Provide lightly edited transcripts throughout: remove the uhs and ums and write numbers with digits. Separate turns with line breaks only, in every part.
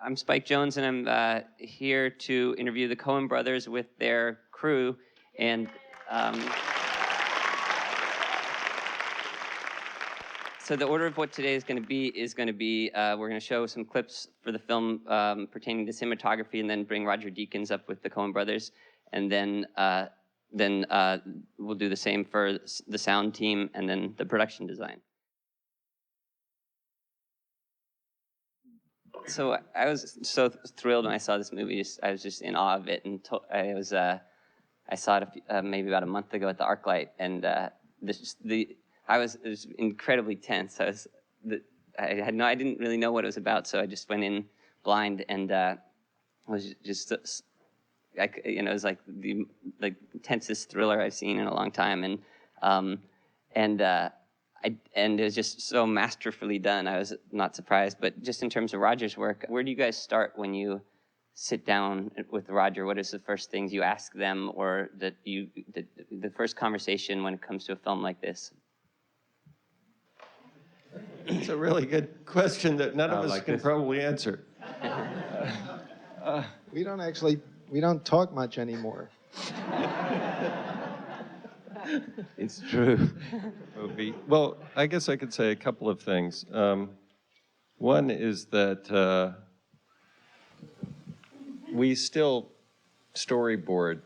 I'm Spike Jones, and I'm here to interview the Coen brothers with their crew. And so the order of what today is going to be we're going to show some clips for the film pertaining to cinematography, and then bring Roger Deakins up with the Coen brothers, and then we'll do the same for the sound team and then the production design. So I was so thrilled when I saw this movie. I was just in awe of it, and I saw it maybe about a month ago at the ArcLight, and it was incredibly tense. I didn't really know what it was about, so I just went in blind, and was just it was like the tensest thriller I've seen in a long time, and it was just so masterfully done. I was not surprised. But just in terms of Roger's work, where do you guys start when you sit down with Roger? What is the first things you ask them, or the first conversation when it comes to a film like this?
It's a really good question that none of us can probably answer.
We don't talk much anymore.
It's true. Well, I guess I could say a couple of things. One is that we still storyboard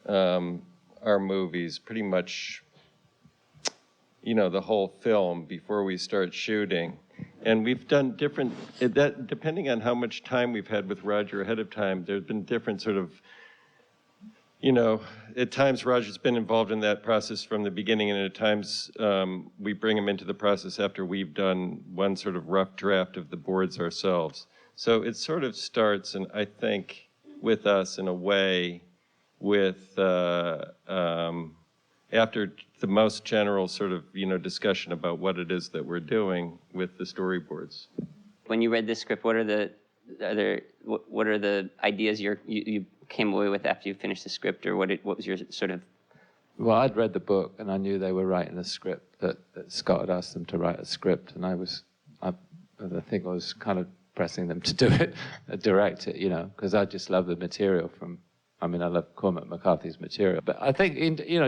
our movies pretty much, the whole film before we start shooting. And we've done different, depending on how much time we've had with Roger ahead of time, there's been different sort of, at times Roger's been involved in that process from the beginning, and at times we bring him into the process after we've done one sort of rough draft of the boards ourselves. So it sort of starts, and I think, with us in a way, with after the most general sort of, discussion about what it is that we're doing with the storyboards.
When you read this script, what are the ideas you came away with after you finished the script, or what was your sort of?
Well, I'd read the book, and I knew they were writing a script, that Scott had asked them to write a script, and I think I was kind of pressing them to do it, direct it, because I just love the material I love Cormac McCarthy's material. But I think,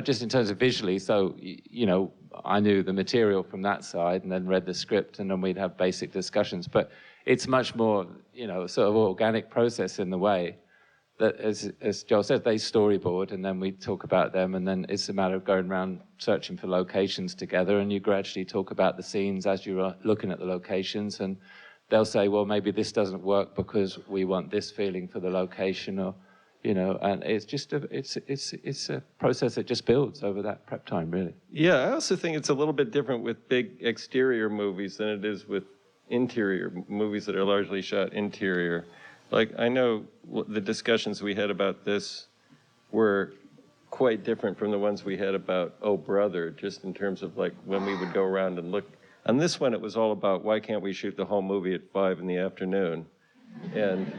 just in terms of visually, so, I knew the material from that side, and then read the script, and then we'd have basic discussions. But it's much more, sort of organic process in the way that, as Joel said, they storyboard, and then we talk about them, and then it's a matter of going around searching for locations together, and you gradually talk about the scenes as you're looking at the locations, and they'll say, well, maybe this doesn't work because we want this feeling for the location, or, and it's just it's a process that just builds over that prep time, really.
Yeah, I also think it's a little bit different with big exterior movies than it is with interior movies that are largely shot interior. Like, I know the discussions we had about this were quite different from the ones we had about Oh Brother, just in terms of like when we would go around and look. On this one, it was all about why can't we shoot the whole movie at 5 p.m. And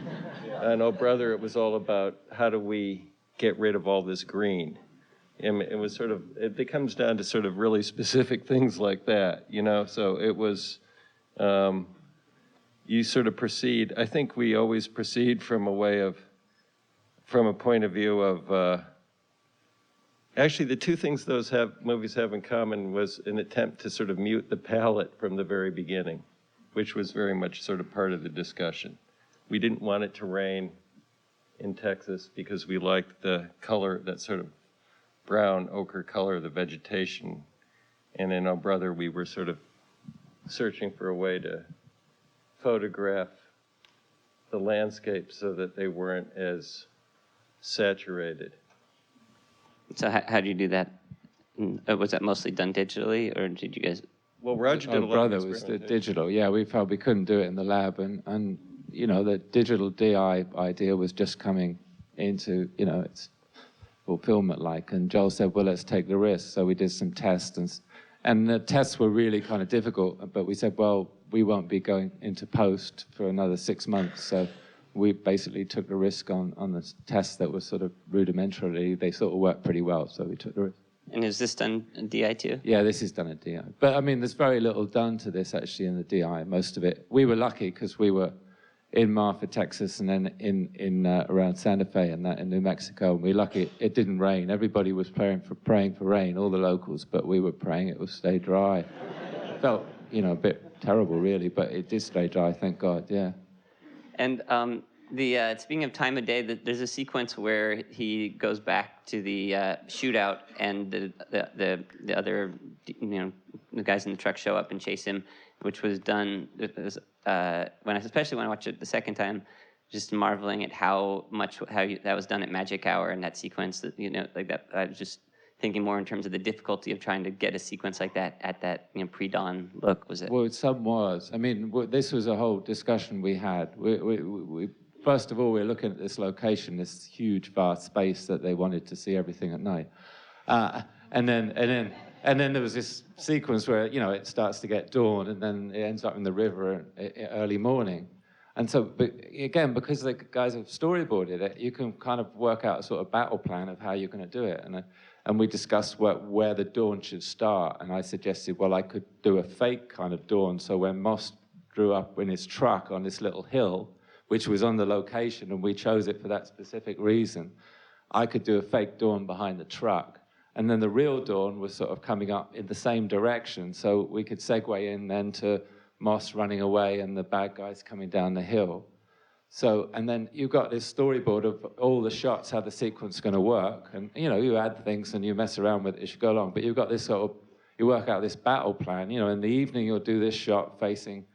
on Oh Brother, it was all about how do we get rid of all this green. And it was sort of, it comes down to sort of really specific things like that, So it was, you sort of proceed. I think we always proceed from a point of view of, actually the two things those movies have in common was an attempt to sort of mute the palette from the very beginning, which was very much sort of part of the discussion. We didn't want it to rain in Texas because we liked the color, that sort of brown ochre color of the vegetation. And in Oh Brother, we were sort of searching for a way to photograph the landscape so that they weren't as saturated.
So how do you do that? Was that mostly done digitally, or did you guys?
Well, Roger did a lot
Brother
of
was the digital. Yeah, we felt we couldn't do it in the lab, and the digital DI idea was just coming into its fulfillment, like. And Joel said, well, let's take the risk. So we did some tests, and the tests were really kind of difficult. But we said, well, we won't be going into post for another 6 months, so we basically took the risk on the tests that were sort of rudimentarily. They sort of worked pretty well, so we took the risk.
And is this done in DI too?
Yeah, this is done in DI. But, there's very little done to this, actually, in the DI, most of it. We were lucky because in Marfa, Texas, and then in around Santa Fe and that in New Mexico. And we're lucky it didn't rain. Everybody was praying for rain, all the locals, but we were praying it would stay dry. It felt, a bit terrible, really, but it did stay dry, thank God, yeah.
And speaking of time of day, there's a sequence where he goes back to the shootout, and the other, the guys in the truck show up and chase him, which was done. Especially when I watched it the second time, just marveling at how that was done at magic hour in that sequence. Like that. I was just thinking more in terms of the difficulty of trying to get a sequence like that at that pre-dawn look. Was it?
Well, some was. I mean, this was a whole discussion we had. We first of all, we're looking at this location, this huge, vast space that they wanted to see everything at night, and then there was this sequence where it starts to get dawn, and then it ends up in the river early morning. And so, but again, because the guys have storyboarded it, you can kind of work out a sort of battle plan of how you're going to do it. And we discussed where the dawn should start. And I suggested, well, I could do a fake kind of dawn. So when Moss drew up in his truck on this little hill, which was on the location, and we chose it for that specific reason, I could do a fake dawn behind the truck. And then the real dawn was sort of coming up in the same direction. So we could segue in then to Moss running away and the bad guys coming down the hill. So, and then you've got this storyboard of all the shots, how the sequence is going to work. And, you add things and you mess around with it as you go along. But you've got this sort of, you work out this battle plan. In the evening you'll do this shot facing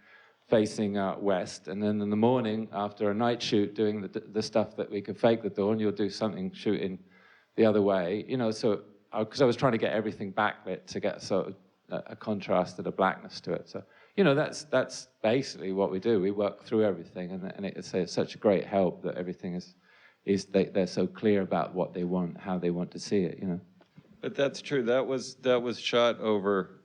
west. And then in the morning, after a night shoot, doing the stuff that we could fake the dawn, you'll do something shooting the other way. So, because I was trying to get everything backlit to get sort of a contrast and a blackness to it. So, that's basically what we do. We work through everything, and it's such a great help that everything they're so clear about what they want, how they want to see it,
But that's true. That was shot over,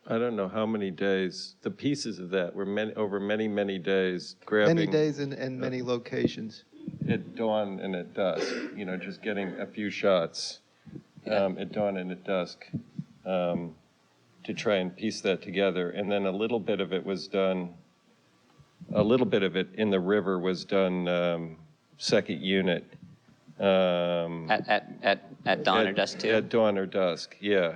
I don't know how many days. The pieces of that were over many days.
Many days and many locations.
At dawn and at dusk, just getting a few shots at dawn and at dusk. To try and piece that together. And then a little bit of it in the river was done second unit.
At dawn or dusk too?
At dawn or dusk, yeah.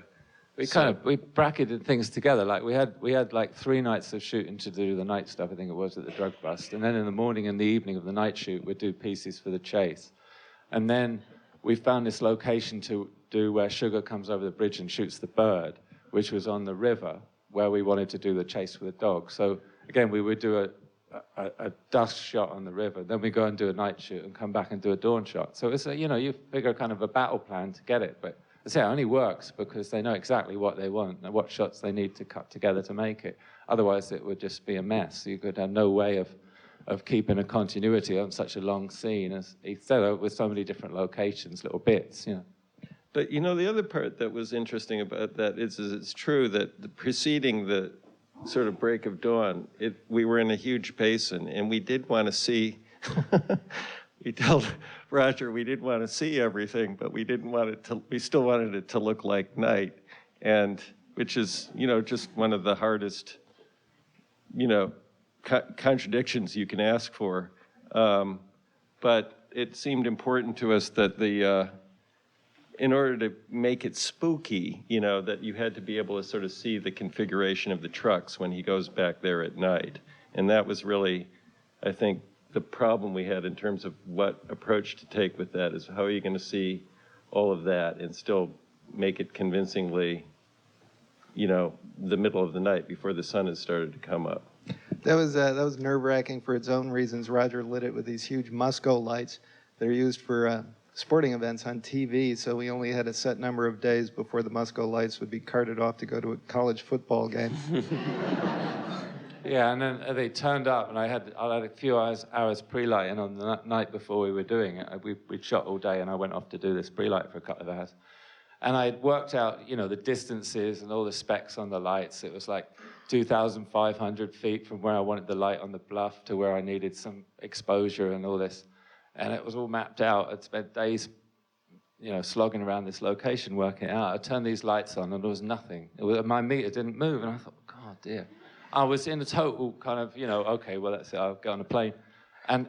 We bracketed things together. Like we had like 3 nights of shooting to do the night stuff, I think it was, at the drug bust. And then in the morning and the evening of the night shoot, we'd do pieces for the chase. And then we found this location to do where Chigurh comes over the bridge and shoots the bird, which was on the river, where we wanted to do the chase with the dog. So again, we would do a dusk shot on the river, then we go and do a night shoot and come back and do a dawn shot. So it's you figure kind of a battle plan to get it, but it only works because they know exactly what they want and what shots they need to cut together to make it. Otherwise, it would just be a mess. You could have no way of keeping a continuity on such a long scene, as he said, with so many different locations, little bits,
But the other part that was interesting about that is it's true that preceding the sort of break of dawn, we were in a huge basin, and we did want to see. We told Roger we didn't want to see everything, but we didn't want it to. We still wanted it to look like night, and which is just one of the hardest contradictions you can ask for. But it seemed important to us that in order to make it spooky, that you had to be able to sort of see the configuration of the trucks when he goes back there at night. And that was really, I think, the problem we had in terms of what approach to take with that is how are you going to see all of that and still make it convincingly, the middle of the night before the sun has started to come up.
That was nerve-wracking for its own reasons. Roger lit it with these huge Musco lights that are used for sporting events on TV, so we only had a set number of days before the Musco lights would be carted off to go to a college football game.
Yeah, and then they turned up, and I had a few hours pre-lighting on the night before we were doing it. We'd shot all day, and I went off to do this pre-light for a couple of hours. And I'd worked out, the distances and all the specs on the lights. It was like 2,500 feet from where I wanted the light on the bluff to where I needed some exposure and all this. And it was all mapped out. I'd spent days, slogging around this location, working it out. I turned these lights on, and there was nothing. My meter didn't move, and I thought, God, dear. I was in a total kind of, okay, well, that's it, I'll get on a plane. And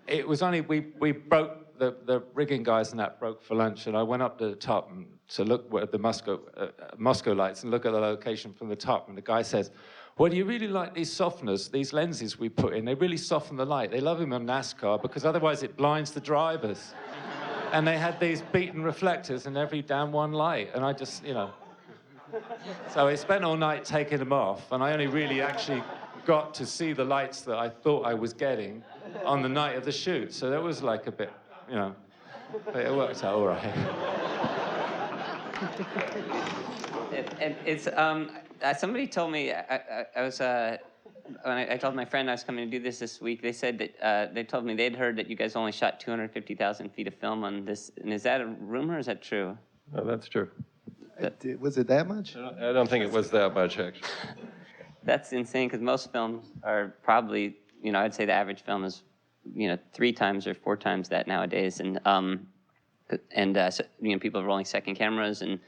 it was only, we broke, the rigging guys and that broke for lunch, and I went up to the top to look at the Moscow lights and look at the location from the top, and the guy says, well, you really like these softeners, these lenses we put in, they really soften the light. They love them on NASCAR because otherwise it blinds the drivers. And they had these beaten reflectors in every damn one light, and I just, So I spent all night taking them off, and I only really actually got to see the lights that I thought I was getting on the night of the shoot. So that was like a bit, but it worked out all right.
It's somebody told me I was when I told my friend I was coming to do this week. They said that they told me they'd heard that you guys only shot 250,000 feet of film on this. And is that a rumor or is that true?
No, that's true.
Was it that much?
I don't think it was that much, actually.
That's insane because most films are probably, I'd say the average film is, 3 times or 4 times that nowadays. And so, people are rolling second cameras and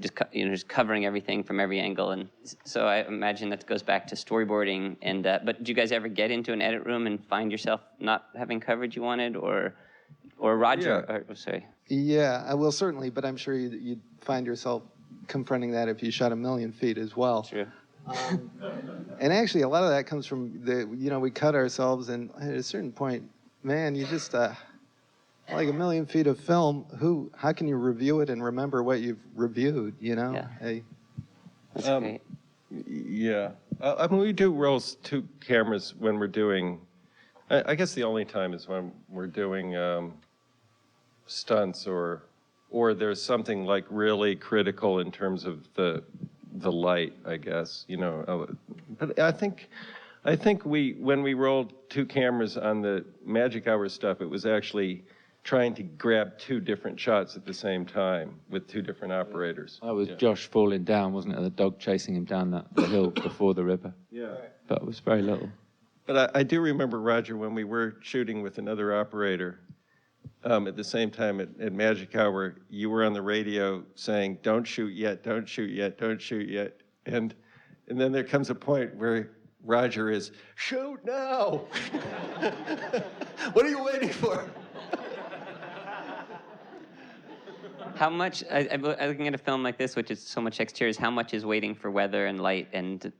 just covering everything from every angle. And so I imagine that goes back to storyboarding. And but did you guys ever get into an edit room and find yourself not having coverage you wanted, or Roger?
Yeah.
Sorry.
Yeah, well, certainly, but I'm sure you'd find yourself confronting that if you shot 1,000,000 feet as well.
True.
And actually, a lot of that comes from we cut ourselves, and at a certain point, man, you just like 1,000,000 feet of film. How can you review it and remember what you've reviewed?
Yeah.
Hey.
That's great.
Yeah. I mean, we do roll 2 cameras when we're doing, I guess the only time is when we're doing stunts or there's something like really critical in terms of the light, I guess, But I think when we rolled 2 cameras on the Magic Hour stuff, it was actually trying to grab 2 different shots at the same time with 2 different operators.
That was Josh falling down, wasn't it? The dog chasing him down the hill before the river.
Yeah.
But it was very little.
But I do remember, Roger, when we were shooting with another operator, at the same time at Magic Hour, you were on the radio saying, don't shoot yet, don't shoot yet, don't shoot yet. And then there comes a point where Roger is, shoot now! What are you waiting for?
How much? Looking at a film like this, which is so much exteriors, how much is waiting for weather and light and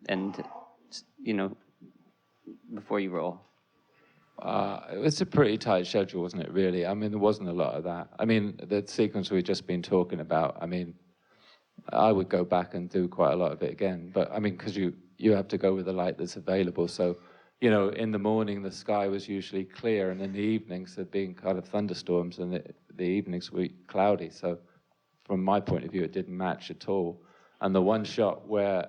before you roll?
It was a pretty tight schedule, wasn't it, really? I mean, there wasn't a lot of that. I mean, the sequence we've just been talking about, I mean, I would go back and do quite a lot of it again. But, I mean, because you have to go with the light that's available. So, in the morning, the sky was usually clear, and in the evenings, there'd been kind of thunderstorms, and the evenings were cloudy. So, from my point of view, it didn't match at all. And the one shot where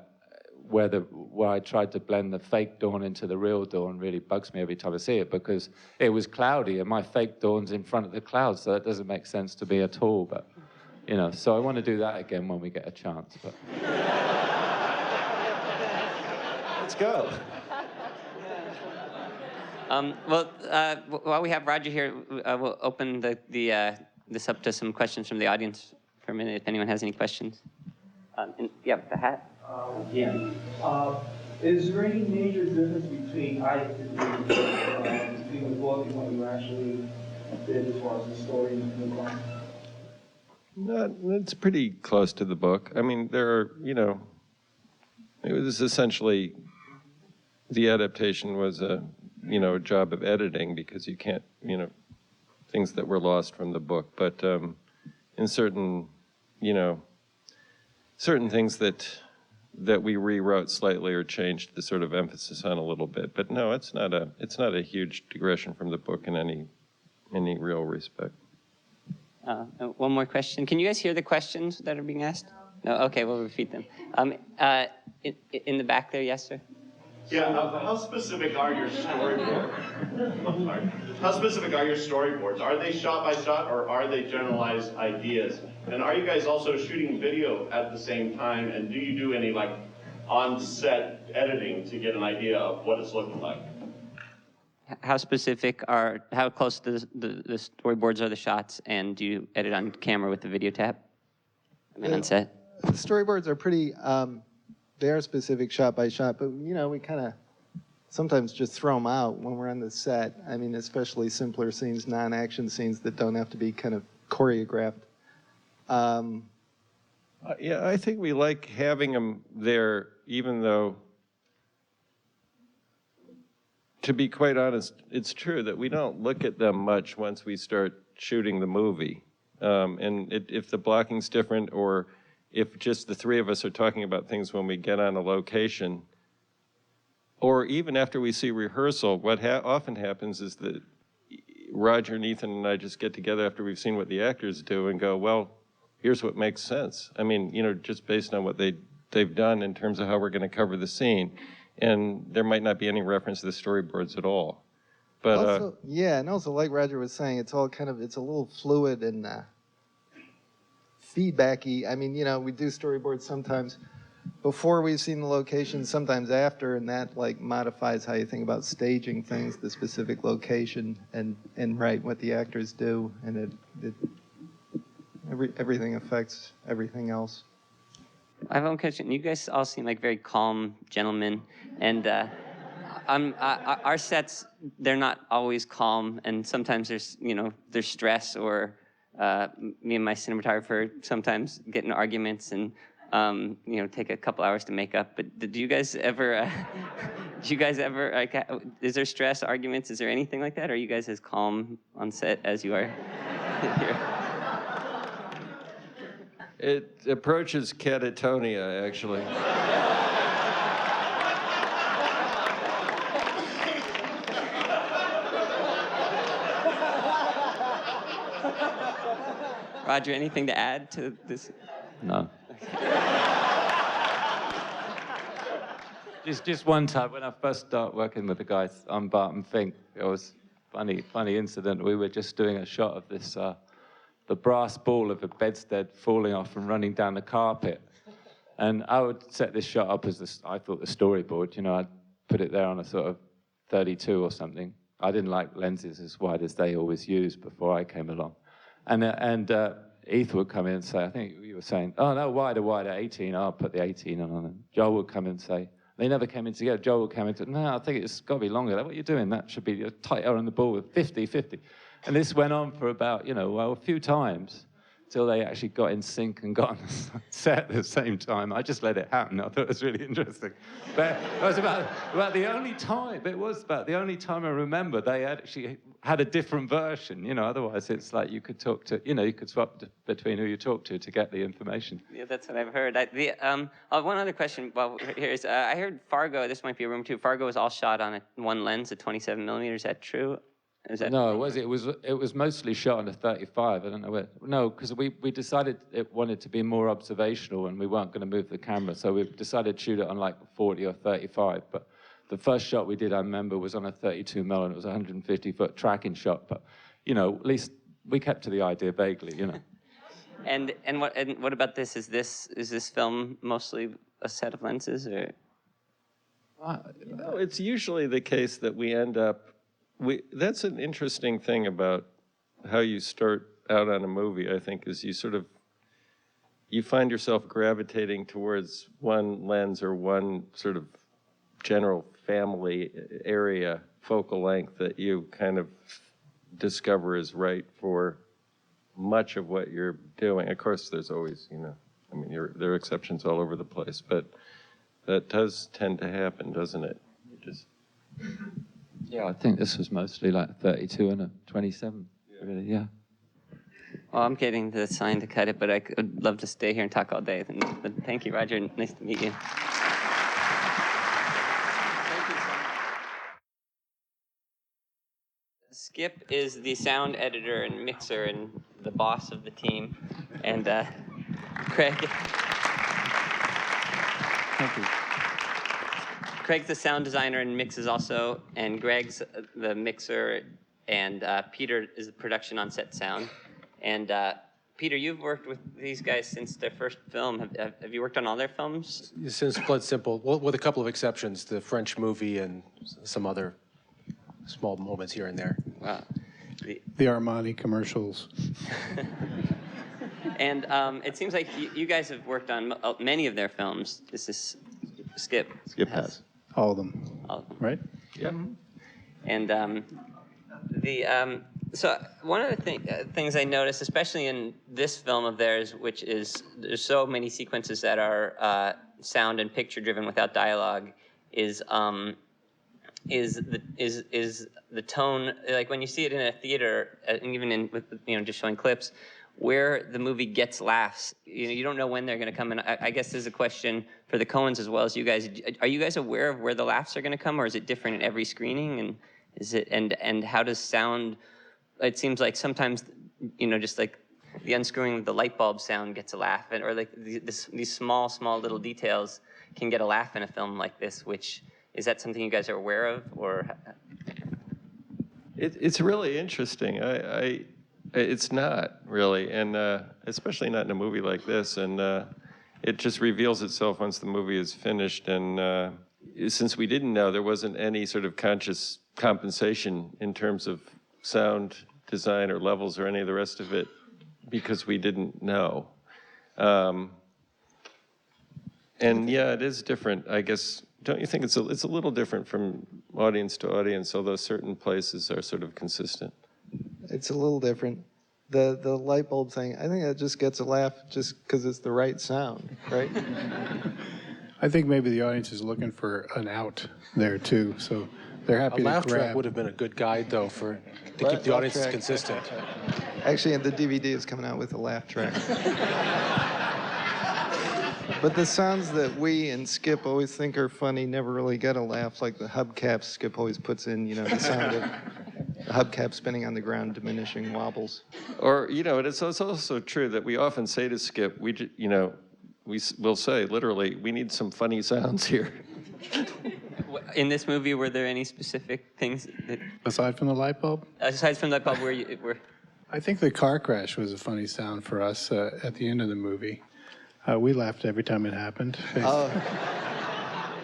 I tried to blend the fake dawn into the real dawn really bugs me every time I see it, because it was cloudy and my fake dawn's in front of the clouds, so that doesn't make sense to me at all. But so I want to do that again when we get a chance. But
Let's go.
While we have Roger here, we'll open this up to some questions from the audience for a minute, if anyone has any questions. The hat.
Is there any major difference between between the book and what you actually did as far as the story and the
No, it's pretty close to the book. I mean, there are, it was essentially, the adaptation was a job of editing, because you can't, things that were lost from the book. But in certain, certain things that we rewrote slightly or changed the sort of emphasis on a little bit. But no, it's not a huge digression from the book in any real respect.
One more question. Can you guys hear the questions that are being asked? No? Okay, we'll repeat them. In the back there, yes, sir?
Yeah, how specific are your storyboards? I'm sorry. How specific are your storyboards? Are they shot by shot, or are they generalized ideas? And are you guys also shooting video at the same time? And do you do any on-set editing to get an idea of what it's looking like?
How close to the storyboards are the shots, and do you edit on camera with the video tab? I mean, on set?
The storyboards are pretty they are specific shot by shot, but you know, we kind of sometimes just throw them out when we're on the set. I mean, especially simpler scenes, non-action scenes that don't have to be kind of choreographed.
Yeah, I think we like having them there, even though, to be quite honest, it's true that we don't look at them much once we start shooting the movie. If the blocking's different, or if just the three of us are talking about things when we get on a location, or even after we see rehearsal, what often happens is that Roger and Ethan and I just get together after we've seen what the actors do and go, well, here's what makes sense. I mean, you know, just based on what they've done in terms of how we're going to cover the scene. And there might not be any reference to the storyboards at all. But
also, yeah, and also like Roger was saying, it's all kind of, it's a little fluid and feedbacky. I mean, you know, we do storyboards sometimes before we've seen the location, sometimes after, and that like modifies how you think about staging things, the specific location, and right, what the actors do, and everything affects everything else.
I have one question. You guys all seem like very calm gentlemen, and our sets, they're not always calm, and sometimes there's stress, or me and my cinematographer sometimes get in arguments and take a couple hours to make up. But do you guys ever like, is there stress, arguments? Is there anything like that? Or are you guys as calm on set as you are here?
it approaches catatonia, actually.
Roger, anything to add to this?
No. Just one time when I first started working with the guys on Barton Fink, it was funny incident. We were just doing a shot of this, the brass ball of a bedstead falling off and running down the carpet. And I would set this shot up as I thought the storyboard. You know, I'd put it there on a sort of 32 or something. I didn't like lenses as wide as they always used before I came along. And Ethan would come in and say, I think you were saying, oh no, wider, 18. I'll put the 18 on. And Joel would come in and say, they never came in together. Joel would come in and say, no, I think it's got to be longer. What are you doing? That should be tighter on the ball with 50. And this went on for about, a few times till they actually got in sync and got on the set at the same time. I just let it happen. I thought it was really interesting. But it was about the only time, I remember they actually had a different version. Otherwise it's like you could talk to, you could swap between who you talk to get the information.
Yeah, that's what I've heard. One other question while we're here is, I heard Fargo, this might be a rumor too, Fargo was all shot on one lens, a 27 millimeter. Is that true?
No, it was mostly shot on a 35. I don't know where. No, because we decided it wanted to be more observational and we weren't going to move the camera, so we decided to shoot it on like 40 or 35. But the first shot we did, I remember, was on a 32 mm and it was a 150-foot tracking shot. But at least we kept to the idea vaguely,
And what about this? Is this film mostly a set of lenses, or?
It's usually the case that we end up. That's an interesting thing about how you start out on a movie, I think, is you find yourself gravitating towards one lens or one sort of general family area, focal length, that you kind of discover is right for much of what you're doing. Of course, there's always, there are exceptions all over the place, but that does tend to happen, doesn't it?
Yeah, I think this was mostly like a 32 and a 27, really, yeah.
Well, I'm getting the sign to cut it, but I would love to stay here and talk all day. But thank you, Roger. Nice to meet you. Thank you, Skip is the sound editor and mixer and the boss of the team. And Craig.
Thank you.
Craig's the sound designer and mixes also, and Greg's the mixer, and Peter is the production on set sound. And Peter, you've worked with these guys since their first film. Have you worked on all their films?
Since Blood Simple, well, with a couple of exceptions, the French movie and some other small moments here and there.
Wow.
The Armani commercials.
And it seems like you guys have worked on many of their films. Skip.
Skip has.
All of them,
All of them.
right?
Yeah.
And so one of the things I noticed, especially in this film of theirs, which is there's so many sequences that are sound and picture driven without dialogue, is the tone. Like when you see it in a theater, and even in with just showing clips, where the movie gets laughs. You don't know when they're going to come. And I guess there's a question for the Coens as well as you guys. Are you guys aware of where the laughs are going to come, or is it different in every screening? And is it and how does sound? It seems like sometimes, just like the unscrewing of the light bulb sound gets a laugh, or like these small little details can get a laugh in a film like this. Which is that something you guys are aware of, or?
It's really interesting. It's not really, and especially not in a movie like this. And it just reveals itself once the movie is finished. And since we didn't know, there wasn't any sort of conscious compensation in terms of sound design or levels or any of the rest of it, because we didn't know. And yeah, it is different, I guess. Don't you think it's a little different from audience to audience, although certain places are sort of consistent?
It's a little different. The light bulb thing, I think that just gets a laugh just because it's the right sound, right?
I think maybe the audience is looking for an out there too, so they're happy
A laugh
to grab.
track would have been a good guide, though, to keep
Laugh
the audience
track.
consistent.
Actually, the DVD is coming out with a laugh track. But the sounds that we and Skip always think are funny never really get a laugh, like the hubcaps Skip always puts in, the sound of the hubcap spinning on the ground, diminishing wobbles.
Or, it's also true that we often say to Skip, we'll say literally, we need some funny sounds here.
In this movie, were there any specific things that,
Aside from the light bulb?
aside from that part where
I think the car crash was a funny sound for us at the end of the movie. We laughed every time it happened.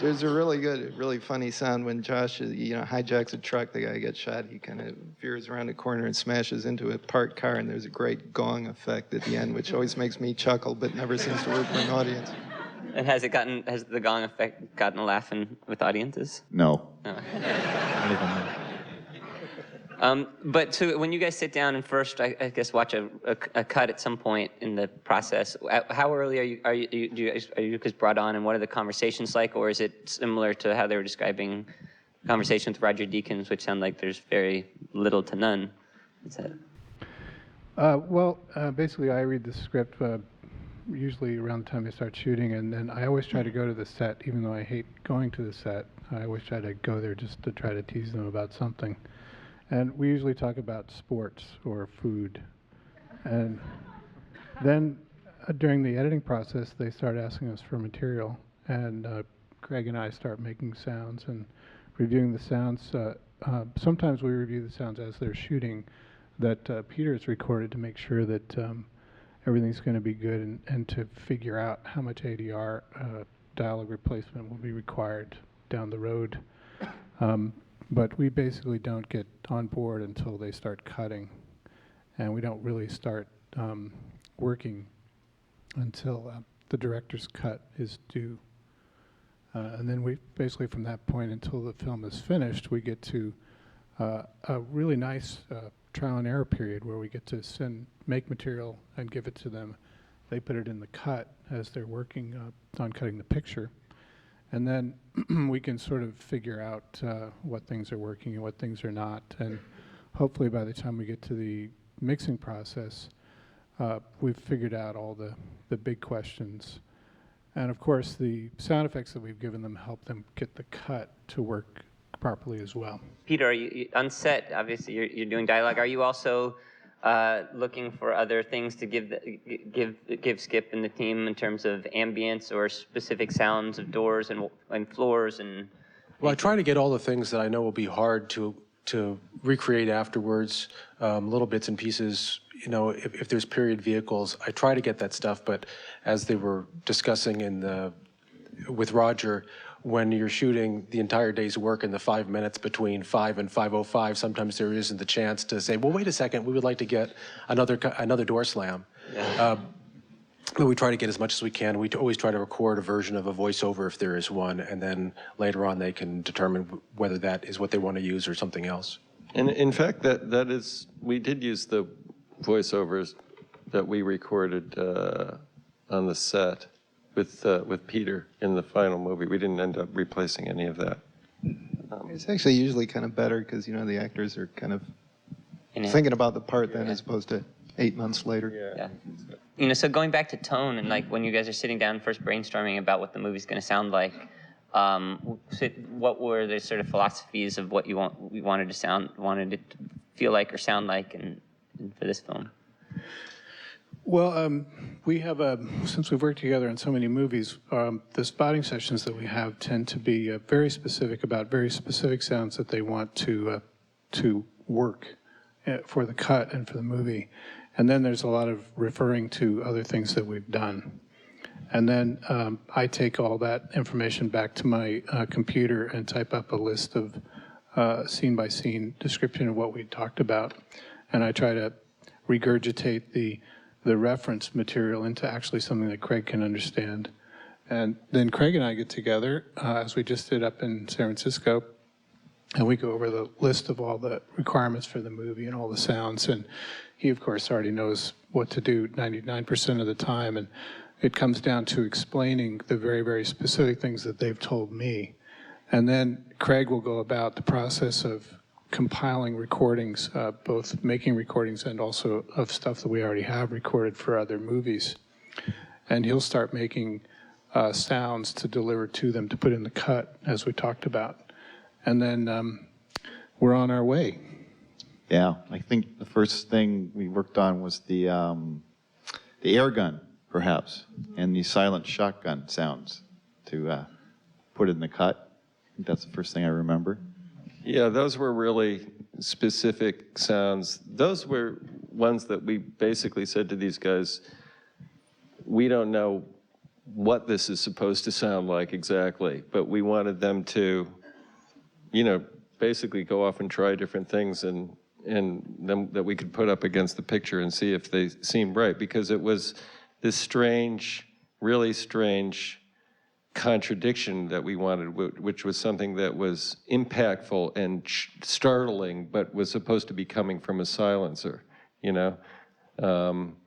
There's a really funny sound when Josh, hijacks a truck, the guy gets shot, he kind of veers around a corner and smashes into a parked car, and there's a great gong effect at the end, which always makes me chuckle, but never seems to work for an audience.
And has the gong effect gotten a laugh with audiences?
No.
But so when you guys sit down and first, I guess, watch a cut at some point in the process, how early are you guys brought on, and what are the conversations like, or is it similar to how they were describing conversation with Roger Deakins, which sound like there's very little to none?
Basically, I read the script usually around the time they start shooting, and then I always try to go to the set, even though I hate going to the set. I always try to go there just to try to tease them about something. And we usually talk about sports or food. And then during the editing process, they start asking us for material. And Craig and I start making sounds and reviewing the sounds. Sometimes we review the sounds as they're shooting that Peter's recorded to make sure that everything's going to be good and to figure out how much ADR dialogue replacement will be required down the road. But we basically don't get on board until they start cutting, and we don't really start working until the director's cut is due. And then we basically, from that point until the film is finished, we get to a really nice trial and error period where we get to make material and give it to them. They put it in the cut as they're working on cutting the picture. And then we can sort of figure out what things are working and what things are not. And hopefully by the time we get to the mixing process, we've figured out all the big questions. And of course, the sound effects that we've given them help them get the cut to work properly as well.
Peter, are you on set? Obviously, you're doing dialogue. Are you also looking for other things to give Skip and the team in terms of ambience or specific sounds of doors and floors and?
Well, I try to get all the things that I know will be hard to recreate afterwards, little bits and pieces. If there's period vehicles, I try to get that stuff. But as they were discussing with Roger, when you're shooting the entire day's work in the 5 minutes between 5 and 5:05, sometimes there isn't the chance to say, well, wait a second, we would like to get another door slam. Yeah. But we try to get as much as we can. We always try to record a version of a voiceover if there is one, and then later on they can determine whether that is what they want to use or something else.
And in fact, that is, we did use the voiceovers that we recorded on the set with Peter in the final movie. We didn't end up replacing any of that.
It's actually usually kind of better because, the actors are kind of thinking about the part then as opposed to 8 months later.
Yeah. So going back to tone and like when you guys are sitting down first brainstorming about what the movie's going to sound like, what were the sort of philosophies of what you wanted it to feel like or sound like and for this film?
Well, we have, since we've worked together on so many movies, the spotting sessions that we have tend to be very specific about very specific sounds that they want to work for the cut and for the movie. And then there's a lot of referring to other things that we've done. And then I take all that information back to my computer and type up a list of scene-by-scene description of what we talked about. And I try to regurgitate the reference material into actually something that Craig can understand. And then Craig and I get together, as we just did up in San Francisco, and we go over the list of all the requirements for the movie and all the sounds. And he, of course, already knows what to do 99% of the time. And it comes down to explaining the very, very specific things that they've told me. And then Craig will go about the process of compiling recordings, both making recordings and also of stuff that we already have recorded for other movies. And he'll start making sounds to deliver to them to put in the cut, as we talked about. And then we're on our way.
Yeah, I think the first thing we worked on was the air gun, perhaps, and the silent shotgun sounds to put in the cut. I think that's the first thing I remember.
Yeah, those were really specific sounds. Those were ones that we basically said to these guys, we don't know what this is supposed to sound like exactly, but we wanted them to, basically go off and try different things and then that we could put up against the picture and see if they seemed right, because it was this strange, really strange contradiction that we wanted, which was something that was impactful and startling, but was supposed to be coming from a silencer,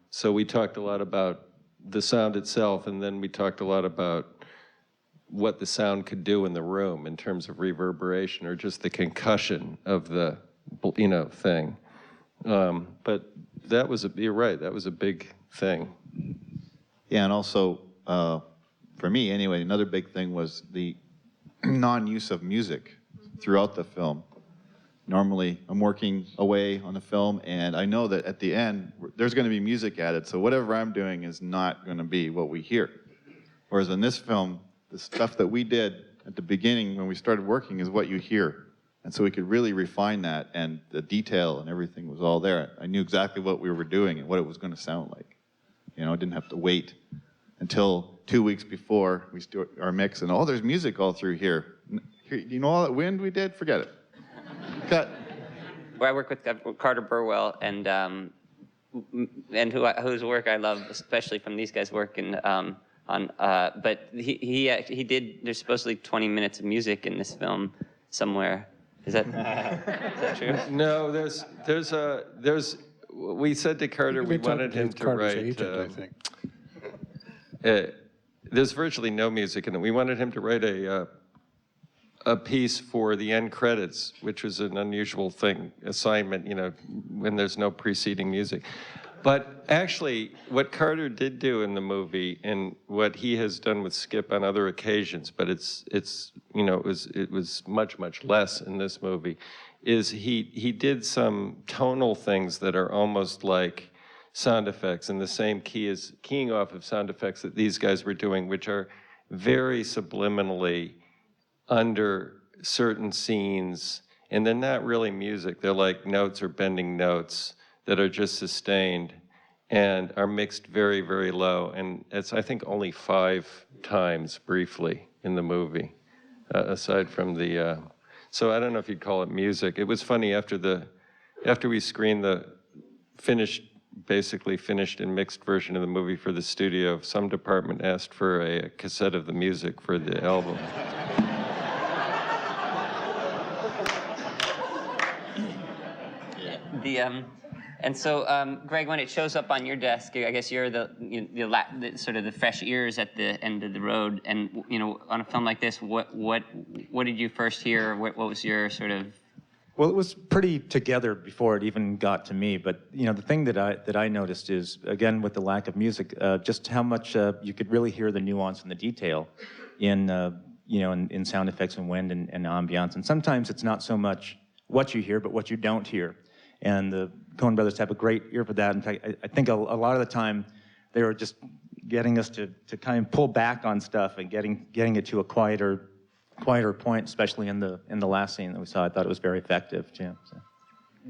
So we talked a lot about the sound itself, and then we talked a lot about what the sound could do in the room in terms of reverberation or just the concussion of the, thing. But that was, you're right, that was a big thing.
Yeah, and also, for me anyway, another big thing was the non-use of music throughout the film. Normally, I'm working away on the film, and I know that at the end, there's going to be music added, so whatever I'm doing is not going to be what we hear. Whereas in this film, the stuff that we did at the beginning when we started working is what you hear. And so we could really refine that, and the detail and everything was all there. I knew exactly what we were doing and what it was going to sound like. I didn't have to wait until 2 weeks before we start our mix, and there's music all through here. All that wind we did? Forget it. Cut.
Where I work with Carter Burwell and whose work I love, especially from these guys' work but he did. There's supposedly 20 minutes of music in this film somewhere. Is that true?
No, we said to Carter we wanted him to write.
Agent, I think.
There's virtually no music in it. We wanted him to write a piece for the end credits, which was an unusual assignment, when there's no preceding music. But actually, what Carter did do in the movie, and what he has done with Skip on other occasions, but it was much less in this movie, is he did some tonal things that are almost like sound effects in the same key as keying off of sound effects that these guys were doing, which are very subliminally under certain scenes, and they're not really music. They're like notes or bending notes that are just sustained and are mixed very, very low. And it's, I think, only 5 times briefly in the movie, aside from the, so I don't know if you'd call it music. It was funny, after we screened the finished basically finished and mixed version of the movie for the studio. Some department asked for a cassette of the music for the album.
And so, Greg, when it shows up on your desk, I guess you're the sort of the fresh ears at the end of the road. And on a film like this, what did you first hear? What was your sort of?
Well, it was pretty together before it even got to me. But the thing that I noticed is, again, with the lack of music, just how much you could really hear the nuance and the detail in in sound effects and wind and ambiance. And sometimes it's not so much what you hear, but what you don't hear. And the Coen brothers have a great ear for that. In fact, I think a lot of the time they were just getting us to kind of pull back on stuff and getting it to a quieter point, especially in the last scene that we saw. I thought it was very effective too. So.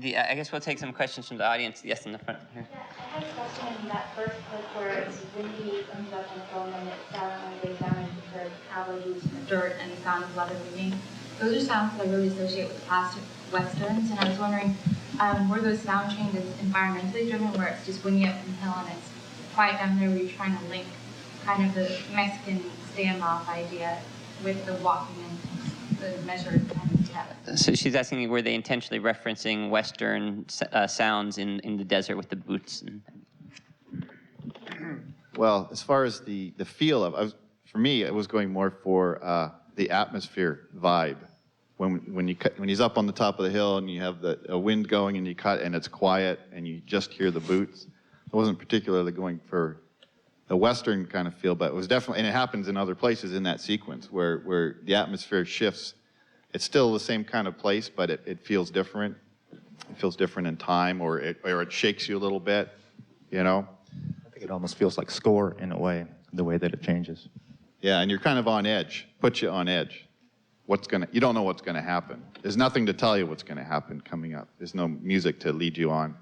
I guess we'll take some questions from the audience. Yes, in the front here.
Yeah, I had a question in that first clip where it's Windy comes up on the phone and it's sound on the way down into the cowboys in the dirt and the sound of leather moving. Those are sounds that I really associate with classic westerns, and I was wondering, were those sound changes environmentally driven, where it's just windy up from the hill and it's quiet down there, where you're trying to link kind of the Mexican standoff idea with the walking and the measured kind of depth?
So she's asking, were they intentionally referencing Western sounds in the desert with the boots?
Well, as far as the feel of, for me, it was going more for the atmosphere vibe. When he's up on the top of the hill and you have a wind going and you cut and it's quiet and you just hear the boots. I wasn't particularly going for the Western kind of feel, but it was definitely, and it happens in other places in that sequence where the atmosphere shifts. It's still the same kind of place, but it feels different. It feels different in time, or it shakes you a little bit, I
think it almost feels like score in a way, the way that it changes.
Yeah, and you're kind of on edge, puts you on edge. You don't know what's gonna happen. There's nothing to tell you what's gonna happen coming up. There's no music to lead you on.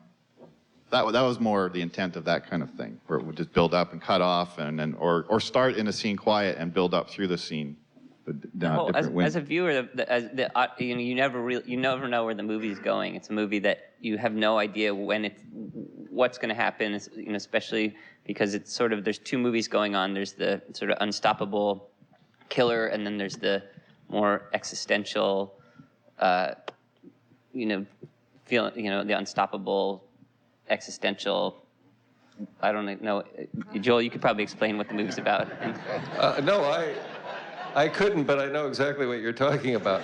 That was more the intent of that kind of thing, where it would just build up and cut off, and then or start in a scene quiet and build up through the scene.
As a viewer, you never know where the movie's going. It's a movie that you have no idea what's going to happen. Especially because it's sort of, there's two movies going on. There's the sort of unstoppable killer, and then there's the more existential, the unstoppable existential. I don't know. Joel, you could probably explain what the movie's about.
No, I couldn't, but I know exactly what you're talking about.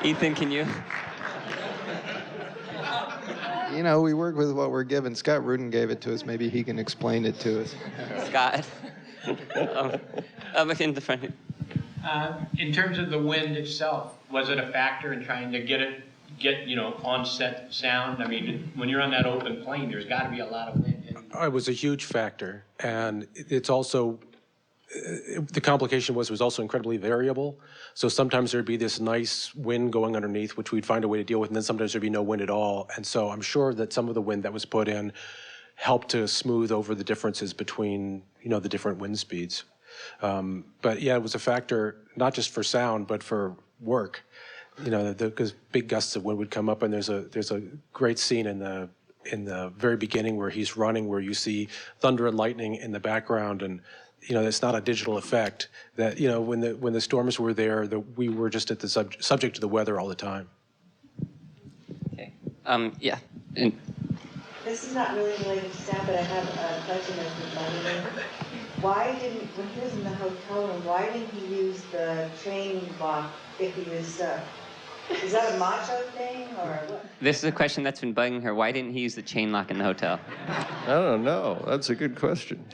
Ethan, can you?
We work with what we're given. Scott Rudin gave it to us. Maybe he can explain it to us.
Scott. In the front.
In terms of the wind itself, was it a factor in trying to get on-set sound? I mean, when you're on that open plain, there's got to be a lot of wind.
It was a huge factor, and it's also, the complication was it was also incredibly variable. So sometimes there'd be this nice wind going underneath, which we'd find a way to deal with, and then sometimes there'd be no wind at all. And so I'm sure that some of the wind that was put in helped to smooth over the differences between, the different wind speeds. But yeah, it was a factor, not just for sound, but for work. Because big gusts of wind would come up, and there's a great scene in the very beginning where he's running, where you see thunder and lightning in the background, and it's not a digital effect. That when the storms were there, we were just at the subject to the weather all the time.
Okay. Yeah.
This is not really related to sound, but I have a question as to why didn't, when he was in the hotel room, why didn't he use the train lock if he was, is that a macho thing, or what?
This is a question that's been bugging her. Why didn't he use the chain lock in the hotel?
I don't know. That's a good question.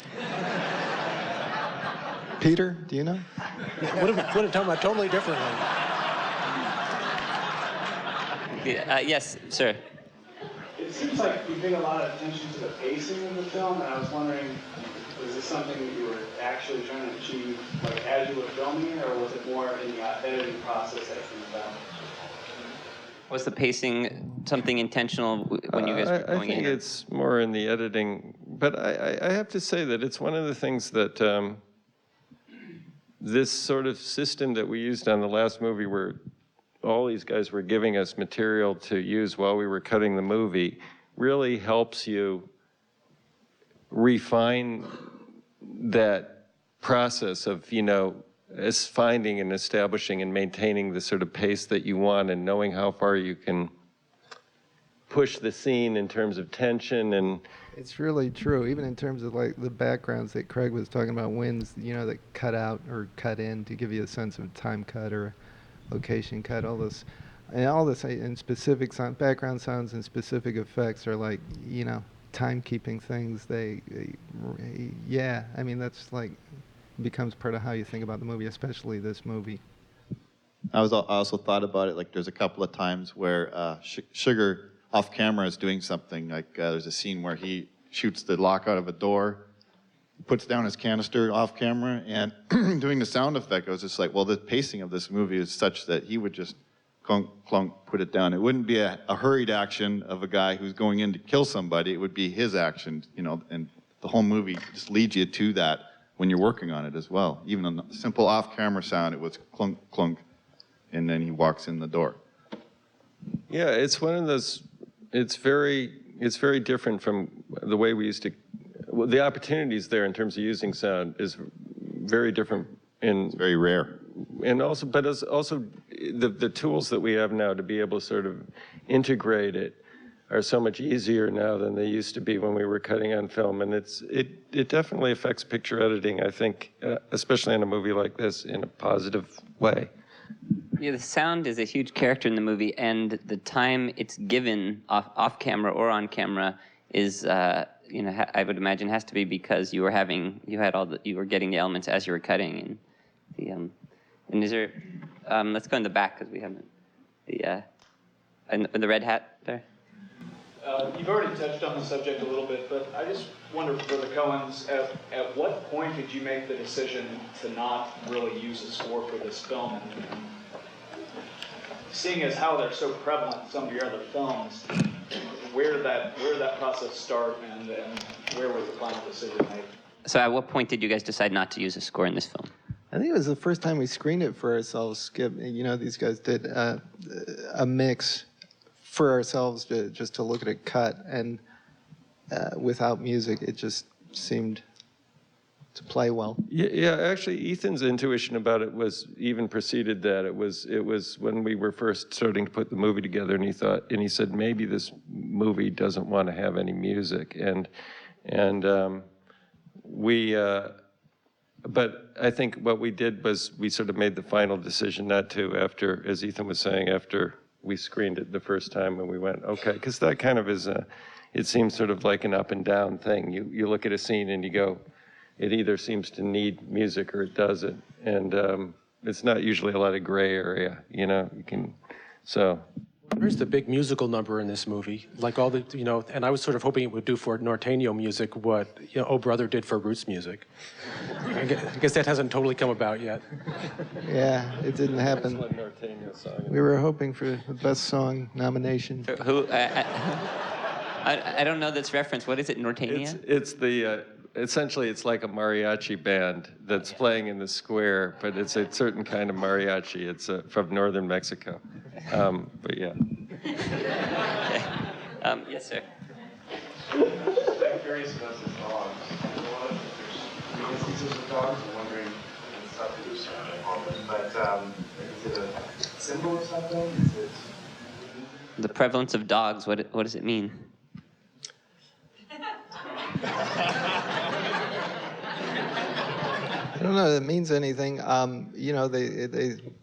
Peter, do you know?
Would have done that totally differently.
Yes, sir.
It seems like you pay a lot of attention to the pacing of the film, and I was wondering, was this something that you were actually trying to achieve, as you were filming it, or was it more in the editing process that came about?
Was the pacing something intentional when you guys were going in?
I think it's more in the editing, but I have to say that it's one of the things that this sort of system that we used on the last movie, where all these guys were giving us material to use while we were cutting the movie, really helps you refine that process of, as finding and establishing and maintaining the sort of pace that you want and knowing how far you can push the scene in terms of tension. And
it's really true, even in terms of like the backgrounds that Craig was talking about, winds, that cut out or cut in to give you a sense of time cut or location cut, all this and specific background sounds and specific effects are like, timekeeping things. That's like becomes part of how you think about the movie, especially this movie.
I also thought about it, like there's a couple of times where Chigurh off camera is doing something, like there's a scene where he shoots the lock out of a door, puts down his canister off camera, and doing the sound effect, I was just like, well, the pacing of this movie is such that he would just clunk, clunk, put it down. It wouldn't be a hurried action of a guy who's going in to kill somebody. It would be his action, and the whole movie just leads you to that when you're working on it as well. Even on the simple off-camera sound, it was clunk, clunk, and then he walks in the door.
Yeah, it's one of those, it's very different from the way we used to, well, the opportunities there in terms of using sound is very different. It's
very rare.
And also, but it's also the tools that we have now to be able to sort of integrate it are so much easier now than they used to be when we were cutting on film. And it definitely affects picture editing, I think, especially in a movie like this, in a positive way.
Yeah, the sound is a huge character in the movie, and the time it's given off camera or on camera is, I would imagine has to be because you were getting the elements as you were cutting, and is there, let's go in the back because we haven't, the red hat there.
You've already touched on the subject a little bit, but I just wonder for the Coens, at what point did you make the decision to not really use a score for this film? And seeing as how they're so prevalent in some of your other films, where did that process start, and where was the final decision made?
So at what point did you guys decide not to use a score in this film?
I think it was the first time we screened it for ourselves, Skip. These guys did a mix for ourselves just to look at it cut, and without music, it just seemed to play well.
Yeah, actually, Ethan's intuition about it was even preceded that. It was when we were first starting to put the movie together, and he said maybe this movie doesn't want to have any music, but I think what we did was we sort of made the final decision not to after, as Ethan was saying, after we screened it the first time, and we went, okay, because that kind of is it seems sort of like an up and down thing. You look at a scene and you go, it either seems to need music or it doesn't, and it's not usually a lot of gray area,
There's the big musical number in this movie, like all the, and I was sort of hoping it would do for Norteño music what, Oh Brother did for Roots music. I guess that hasn't totally come about yet.
Yeah, it didn't happen. We were hoping for the best song nomination.
I don't know this reference. What is it, Norteña?
It's the, essentially it's like a mariachi band that's playing in the square, but it's a certain kind of mariachi. It's from northern Mexico. But yeah.
Yes, sir.
I'm curious about the dogs. There's species of dogs. I'm wondering, it's not to do something, but is it a symbol of something? Is it
The prevalence of dogs. What does it mean?
I don't know if it means anything.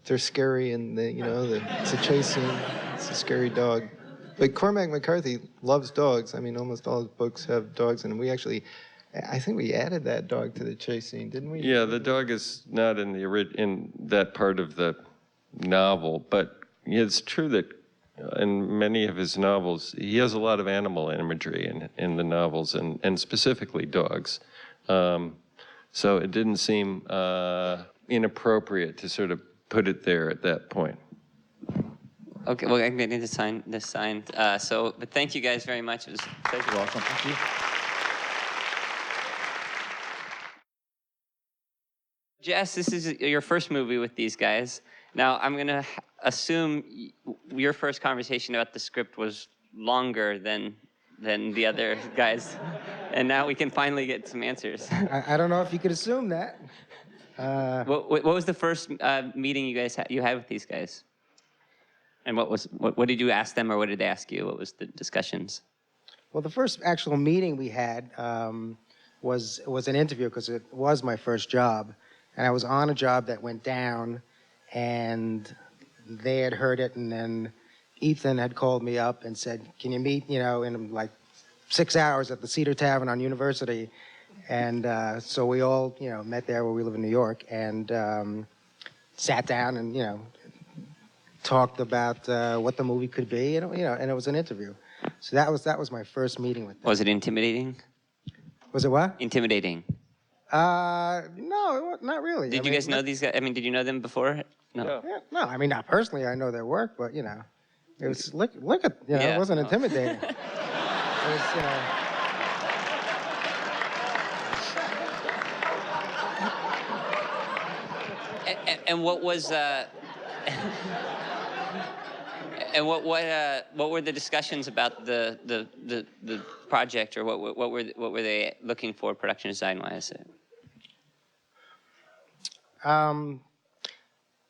They're scary, and it's a chase scene. It's a scary dog. But Cormac McCarthy loves dogs. I mean, almost all his books have dogs in them. I think we added that dog to the chase scene, didn't we?
Yeah, the dog is not in that part of the novel, but it's true that in many of his novels, he has a lot of animal imagery in the novels, and specifically dogs. So it didn't seem inappropriate to sort of put it there at that point.
Okay, well, I'm getting this signed. But thank you guys very much. It was a pleasure.
You're welcome. Thank you.
Jess, this is your first movie with these guys. Now, I'm going to assume your first conversation about the script was longer than than the other guys, and now we can finally get some answers.
I don't know if you could assume that.
What was the first meeting you had with these guys? And what did you ask them, or what did they ask you? What was the discussions?
Well, the first actual meeting we had was an interview because it was my first job, and I was on a job that went down, and they had heard it, and then Ethan had called me up and said, "Can you meet, in like 6 hours at the Cedar Tavern on University?" And so we all, met there where we live in New York, and sat down and talked about what the movie could be, and and it was an interview. So that was my first meeting with them.
Was it intimidating?
Was it what?
Intimidating.
No, not really.
Did you guys know these guys? I mean, did you know them before? No.
Yeah, no, I mean, not personally. I know their work, but it was look at it wasn't intimidating. It was,
And what was and what were the discussions about the project, or what were they looking for production design wise?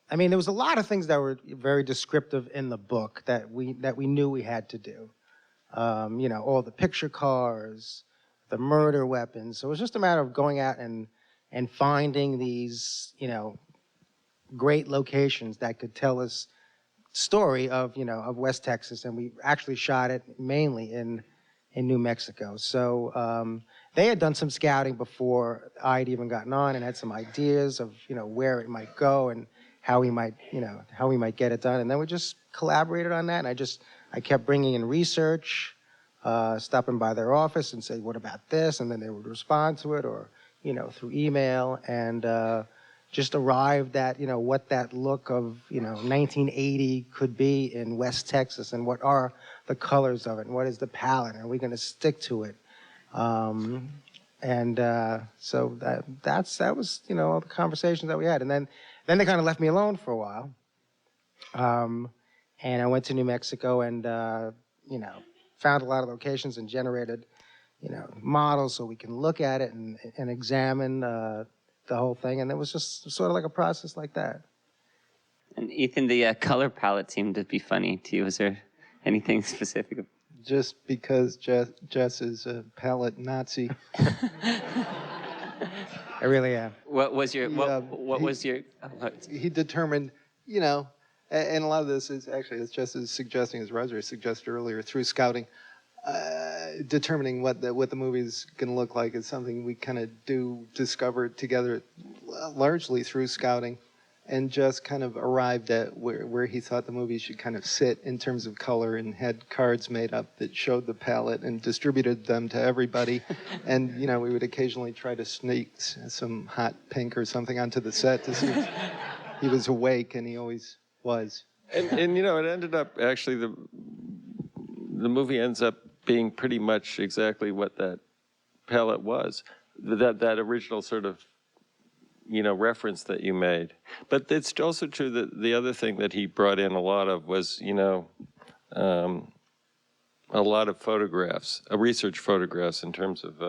I mean, there was a lot of things that were very descriptive in the book that we knew we had to do. All the picture cars, the murder weapons. So it was just a matter of going out and finding these, great locations that could tell us story of West Texas, and we actually shot it mainly in New Mexico. So they had done some scouting before I'd even gotten on, and had some ideas of where it might go and how we might get it done, and then we just collaborated on that. And I kept bringing in research, stopping by their office and say, what about this? And then they would respond to it, or through email, and just arrived at what that look of 1980 could be in West Texas, and what are the colors of it, and what is the palette, and are we going to stick to it? So that was all the conversations that we had, and then they kind of left me alone for a while, and I went to New Mexico and found a lot of locations and generated models so we can look at it and examine the whole thing, and it was just sort of like a process like that.
And Ethan, the color palette seemed to be funny to you. Was there anything specific?
Just because Jess is a palette Nazi.
I really am.
What was your?
He determined, and a lot of this is actually, as Jess is suggesting, as Roger suggested earlier, through scouting. Determining what the movie's going to look like is something we kind of discover together, largely through scouting, and just kind of arrived at where he thought the movie should kind of sit in terms of color, and had cards made up that showed the palette and distributed them to everybody. And we would occasionally try to sneak some hot pink or something onto the set to see if he was awake, and he always was.
And it ended up actually the movie ends up being pretty much exactly what that palette was, that original sort of, reference that you made. But it's also true that the other thing that he brought in a lot of was, a lot of photographs, research photographs in terms of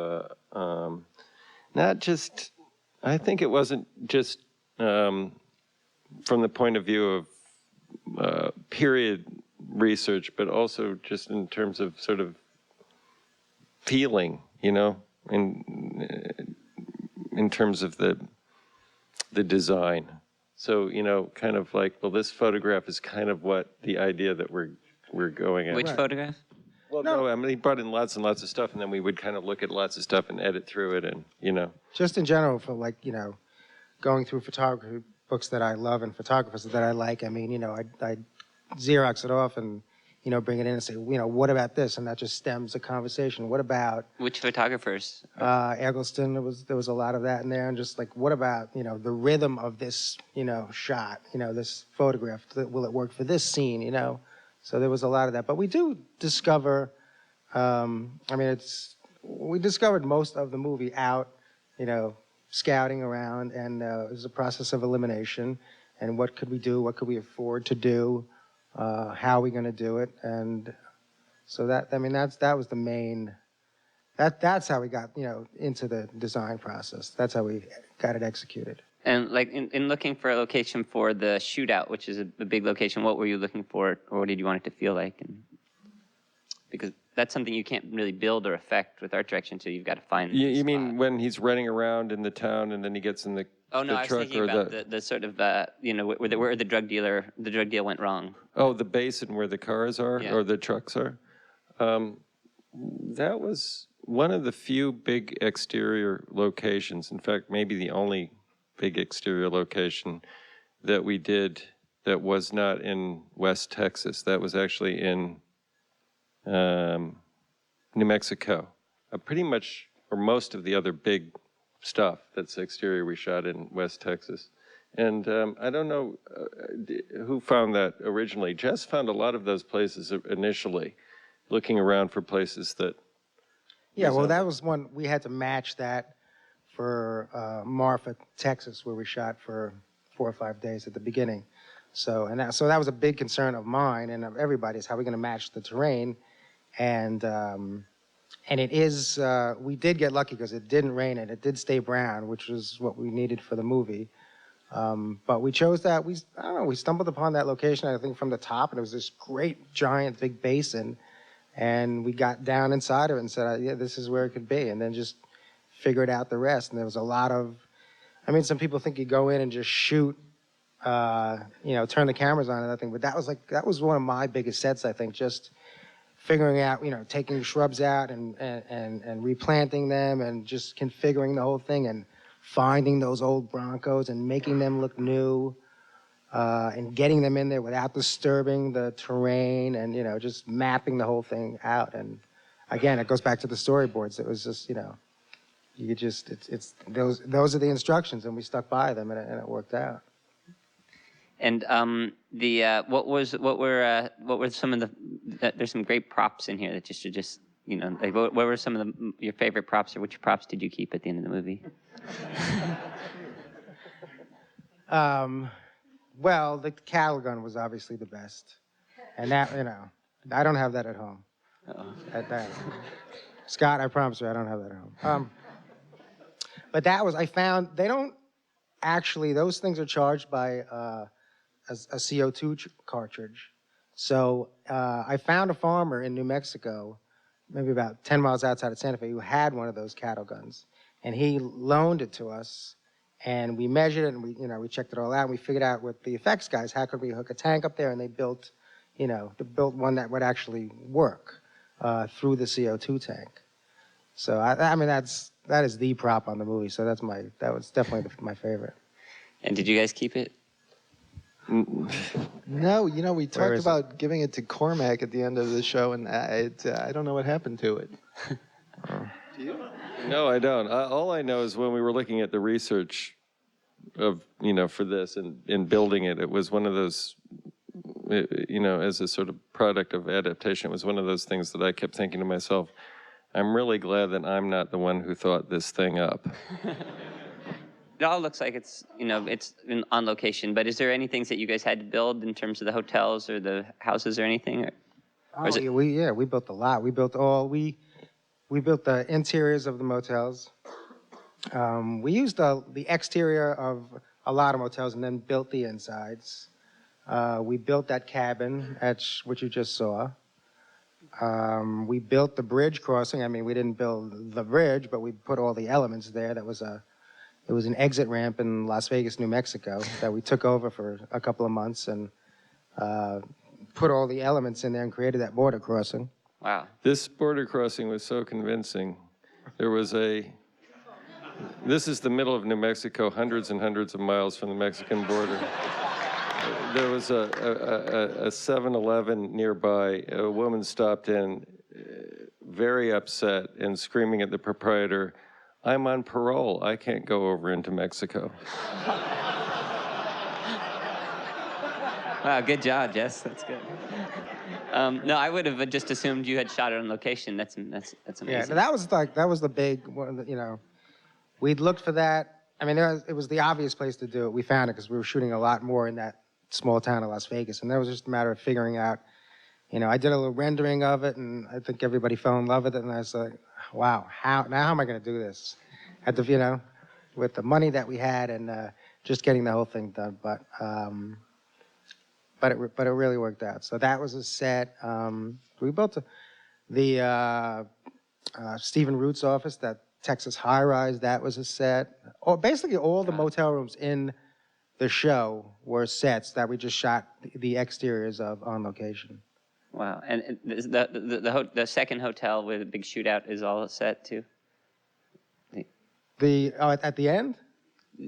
not just, I think it wasn't just from the point of view of period research, but also just in terms of sort of feeling, in terms of the design. So, kind of like, well, this photograph is kind of what the idea that we're going at.
Which photograph?
Well, no, I mean, he brought in lots and lots of stuff, and then we would kind of look at lots of stuff and edit through it, and,
Just in general, for going through photography books that I love and photographers that I like, I mean, I Xerox it off and, bring it in and say, what about this? And that just stems a conversation. What about...
Which photographers?
Eggleston, there was a lot of that in there. And just what about, the rhythm of this, shot, this photograph? Will it work for this scene, So there was a lot of that. But we do discover, we discovered most of the movie out, scouting around. And it was a process of elimination. And what could we do? What could we afford to do? How are we going to do it? And So that was the main. That's how we got into the design process. That's how we got it executed.
And like in looking for a location for the shootout, which is a big location, what were you looking for, or what did you want it to feel like? And because that's something you can't really build or affect with art direction, so you've got to find.
You mean when he's running around in the town and then he gets in the
Oh no,
the
I was
truck
thinking
or
about the sort of where the drug deal went wrong.
Oh, the basin where the cars are or the trucks are. That was one of the few big exterior locations. In fact, maybe the only big exterior location that we did that was not in West Texas. That was actually in New Mexico. Pretty much, or most of the other big stuff that's exterior we shot in West Texas. And I don't know who found that originally. Jess found a lot of those places initially, looking around for places that...
Yeah, well, that was one, we had to match that for Marfa, Texas, where we shot for 4 or 5 days at the beginning. So that was a big concern of mine and of everybody's, how we're going to match the terrain. And it is, we did get lucky because it didn't rain and it did stay brown, which was what we needed for the movie. But we chose that, I don't know, we stumbled upon that location, I think, from the top, and it was this great, giant, big basin. And we got down inside of it and said, yeah, this is where it could be. And then just figured out the rest. And there was a lot of, some people think you go in and just shoot, turn the cameras on and everything. But that was one of my biggest sets, I think, just figuring out, taking shrubs out and replanting them and just configuring the whole thing and finding those old Broncos and making them look new. And getting them in there without disturbing the terrain and, just mapping the whole thing out. And again, it goes back to the storyboards. It was just, you could just, those are the instructions and we stuck by them and it worked out.
And what were some of there's some great props in here that what were some of your favorite props, or which props did you keep at the end of the movie?
Well, the cattle gun was obviously the best. And that, I don't have that at home. Scott, I promise you, I don't have that at home. But that was, I found, they don't actually, those things are charged by a CO2 cartridge. So I found a farmer in New Mexico, maybe about 10 miles outside of Santa Fe, who had one of those cattle guns. And he loaned it to us. And we measured it, and we checked it all out. And we figured out with the effects guys, how could we hook a tank up there? And they built, one that would actually work through the CO2 tank. So that is the prop on the movie. So that was definitely my favorite.
And did you guys keep it?
No, we talked about giving it to Cormac at the end of the show, and I don't know what happened to it.
Do you? No, I don't. All I know is when we were looking at the research of, for this and in building it, it was one of those, as a sort of product of adaptation, it was one of those things that I kept thinking to myself, I'm really glad that I'm not the one who thought this thing up.
It all looks like it's on location, but is there any things that you guys had to build in terms of the hotels or the houses or anything?
We built a lot. We built the interiors of the motels. We used the exterior of a lot of motels and then built the insides. We built that cabin, which you just saw. We built the bridge crossing. We didn't build the bridge, but we put all the elements there. It was an exit ramp in Las Vegas, New Mexico, that we took over for a couple of months and put all the elements in there and created that border crossing.
Wow.
This border crossing was so convincing. This is the middle of New Mexico, hundreds and hundreds of miles from the Mexican border. There was a 7-Eleven nearby. A woman stopped in, very upset and screaming at the proprietor, I'm on parole. I can't go over into Mexico.
Wow, good job, Jess. That's good. No, I would have just assumed you had shot it on location. That's amazing.
Yeah, that was the big one. We'd looked for that. It was the obvious place to do it. We found it because we were shooting a lot more in that small town of Las Vegas, and that was just a matter of figuring out I did a little rendering of it, and I think everybody fell in love with it. And I was like, wow, how am I going to do this? With the money that we had and just getting the whole thing done. But it really worked out. So that was a set. We built the Stephen Root's office, that Texas high rise. That was a set. Basically, all the motel rooms in the show were sets that we just shot the exteriors of on location.
Wow. And the second hotel with the big shootout is all set too?
At the end?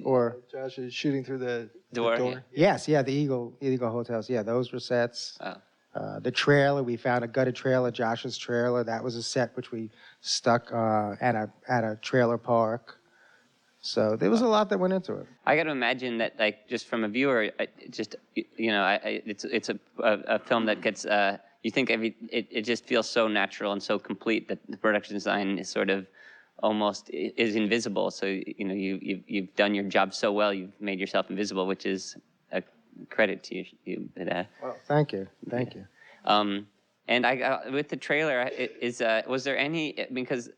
Or
Josh is shooting through the
door.
door.
Yes, the Eagle Hotels. Yeah, those were sets.
Oh.
The trailer, we found a gutted trailer, Josh's trailer. That was a set which we stuck at a trailer park. So there was a lot that went into it.
I got to imagine that, like, just from a viewer, it's a film that gets. You think it just feels so natural and so complete that the production design is sort of almost is invisible. So you've done your job so well, you've made yourself invisible, which is a credit to you.
Well, thank you.
And with the trailer, was there any, because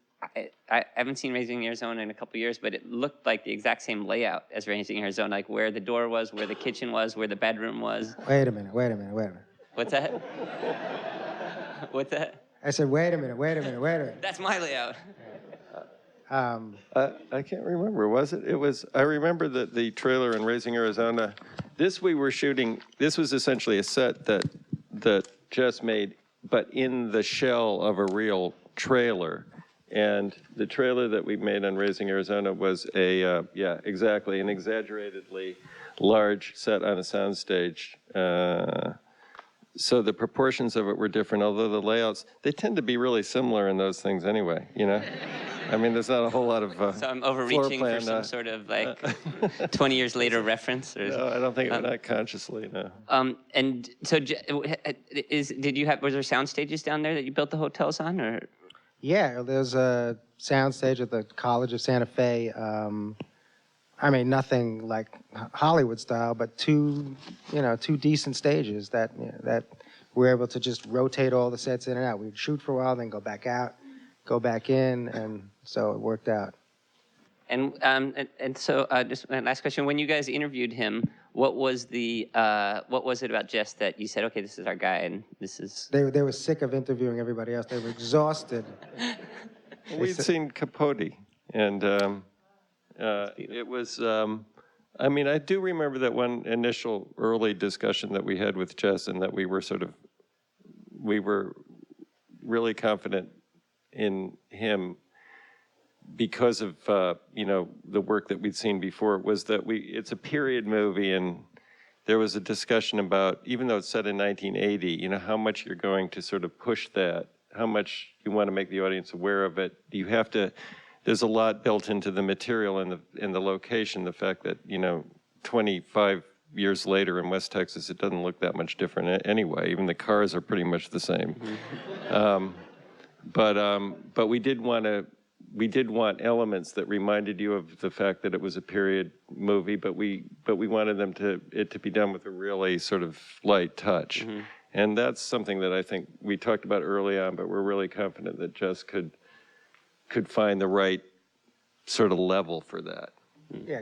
I haven't seen Raising Arizona in a couple of years, but it looked like the exact same layout as Raising Arizona, like where the door was, where the kitchen was, where the bedroom was.
Wait a minute.
What's that? What's that?
I said, wait a minute.
That's my layout.
I can't remember. Was it? It was. I remember that the trailer in Raising Arizona. This we were shooting. This was essentially a set that Jess made, but in the shell of a real trailer. And the trailer that we made on Raising Arizona was an exaggeratedly large set on a soundstage. So the proportions of it were different, although the layouts, they tend to be really similar in those things anyway, I mean, there's not a whole lot of
So I'm overreaching for some sort of 20 years later reference? Or,
no, I don't think of it that consciously, no.
And so was there sound stages down there that you built the hotels on, or?
Yeah, there's a sound stage at the College of Santa Fe. I mean, nothing like Hollywood style, but two decent stages that we're able to just rotate all the sets in and out. We'd shoot for a while, then go back out, go back in, and so it worked out.
And so just my last question: when you guys interviewed him, what was it about Jess that you said, okay, this is our guy, and this is?
They were sick of interviewing everybody else. They were exhausted.
We'd seen Capote, and it was. I mean, I do remember that one initial early discussion that we had with Jess, and that we were really confident in him because of the work that we'd seen before. Was that it's a period movie, and there was a discussion about, even though it's set in 1980, how much you're going to sort of push that, how much you want to make the audience aware of it. You have to. There's a lot built into the material and the location. The fact that 25 years later in West Texas, it doesn't look that much different anyway. Even the cars are pretty much the same. But we did want elements that reminded you of the fact that it was a period movie. But we wanted it to be done with a really sort of light touch. Mm-hmm. And that's something that I think we talked about early on. But we're really confident that Jess could find the right sort of level for that.
Yeah,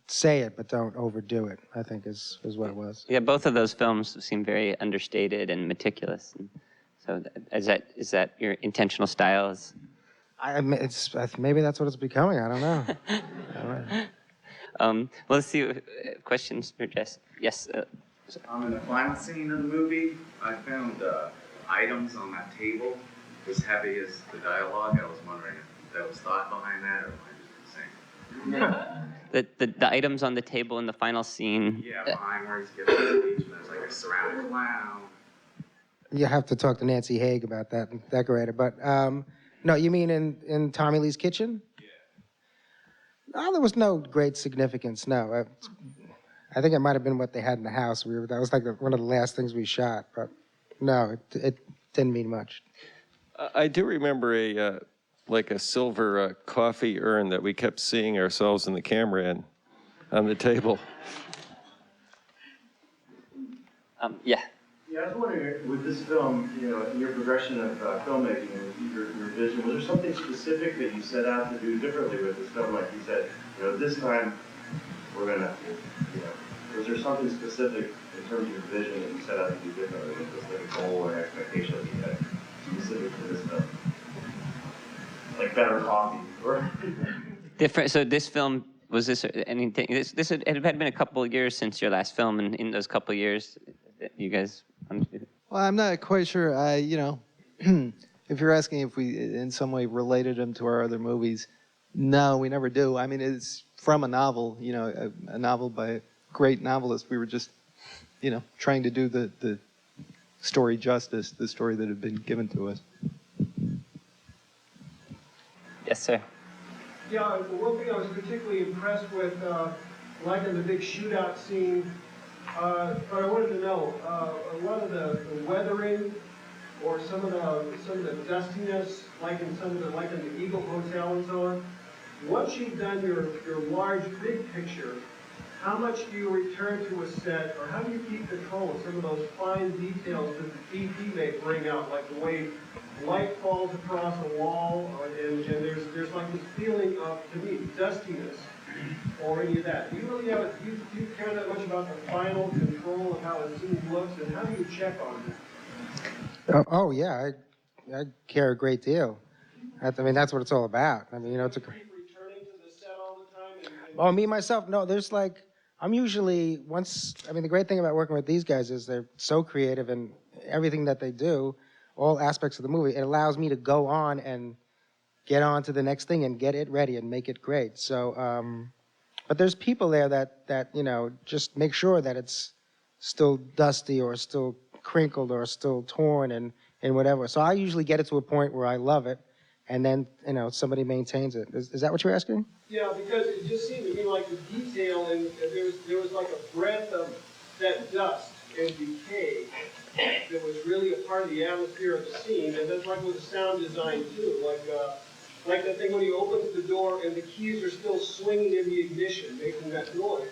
say it, but don't overdo it, I think is what it was.
Yeah, both of those films seem very understated and meticulous. And so is that your intentional style?
Maybe that's what it's becoming, I don't know.
Well, let's see, questions for Jess. Yes.
In the final scene of the movie, I found items on that table as heavy as the dialogue. I was wondering if there was thought behind that, or am I just saying?
The items on the table in the final scene.
Yeah, behind where he's giving the speech, there's like a ceramic clown.
You have to talk to Nancy Haig about that decorator. But no, you mean in Tommy Lee's kitchen? Yeah. No, there was no great significance. No, I think it might have been what they had in the house. That was like one of the last things we shot. But no, it didn't mean much.
I do remember a silver coffee urn that we kept seeing ourselves in the camera in on the table.
Yeah.
Yeah, I was wondering, with this film, you know, in your progression of filmmaking and your vision, was there something specific that you set out to do differently with this film? Like you said, you know, this time we're gonna, you know, was there something specific in terms of your vision that you set out to do differently with this, like a goal or an expectation that you had specific to this film? Like better coffee, or?
Different. So this film, was this anything? This had, it had been a couple of years since your last film, and in those couple of years, you guys.
Well, I'm not quite sure. You know, if you're asking if we in some way related them to our other movies, no, we never do. I mean, it's from a novel. You know, a novel by a great novelist. We were just, you know, trying to do the story justice, the story that had been given to us.
Yes, sir.
Yeah, the one thing I was particularly impressed with, like in the big shootout scene, but I wanted to know, a lot of the weathering or some of the dustiness, like in the Eagle Hotel and so on. Once you've done your large big picture, how much do you return to a set, or how do you keep control of some of those fine details that the DP may bring out, like the way light falls across a wall, and there's like this feeling of, to me, dustiness, or any of that. Do you really do you care that much about the final control of how a scene looks, and how do you check on that?
Oh yeah, I care a great deal. I mean, that's what it's all about. I mean, you know, it's a. Oh, me myself, no. There's like, I'm usually I mean, the great thing about working with these guys is they're so creative in everything that they do, all aspects of the movie. It allows me to go on and get on to the next thing and get it ready and make it great. So, but there's people there that you know, just make sure that it's still dusty or still crinkled or still torn and whatever. So I usually get it to a point where I love it, and then, you know, somebody maintains it. Is that what you're asking?
Yeah, because it just seemed to me like the detail, and there was like a breadth of that dust and decay that was really a part of the atmosphere of the scene, and that's like with the sound design too. Like that thing when he opens the door and the keys are still swinging in the ignition, making that noise.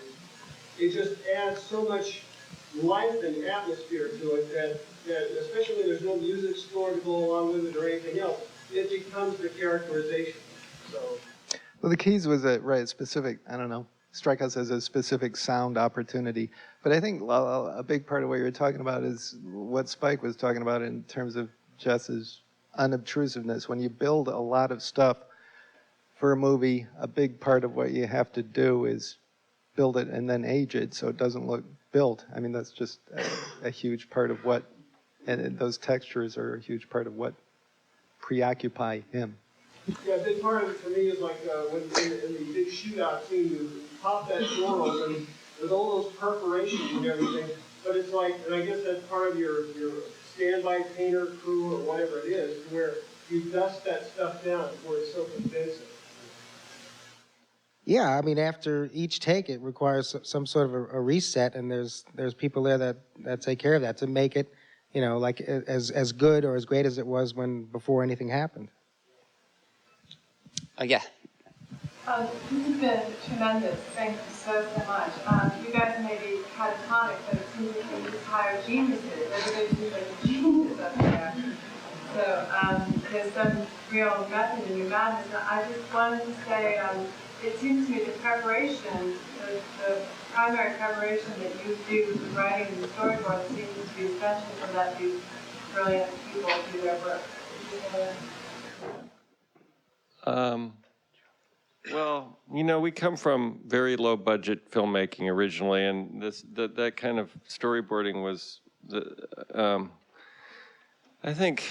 It just adds so much life and atmosphere to it that especially when there's no music score to go along with it or anything else, it becomes the characterization. So.
Well, the keys was a specific, I don't know, strike us as a specific sound opportunity. But I think a big part of what you're talking about is what Spike was talking about in terms of Jess's unobtrusiveness. When you build a lot of stuff for a movie, a big part of what you have to do is build it and then age it so it doesn't look built. I mean, that's just a huge part of what, and those textures are a huge part of what preoccupy him.
Yeah, a big part of it for me is like when in the big shootout scene, you pop that door open with all those perforations and everything. But it's like, and I guess that's part of your standby painter crew or whatever it is, where you dust that stuff down where it's so convincing.
Yeah, I mean, after each take, it requires some sort of a reset, and there's people there that take care of that to make it, you know, like as good or as great as it was before anything happened.
Yeah.
This has been tremendous. Thank you so much. You guys may be catatonic, but it seems like you just hire geniuses. Everybody seems like a genius up there. So there's some real method in your madness. I just wanted to say, it seems to me the preparation, the primary preparation that you do with the writing and the storyboard seems to be essential to let these brilliant people do their work.
Well, you know, we come from very low budget filmmaking originally, and that kind of storyboarding was I think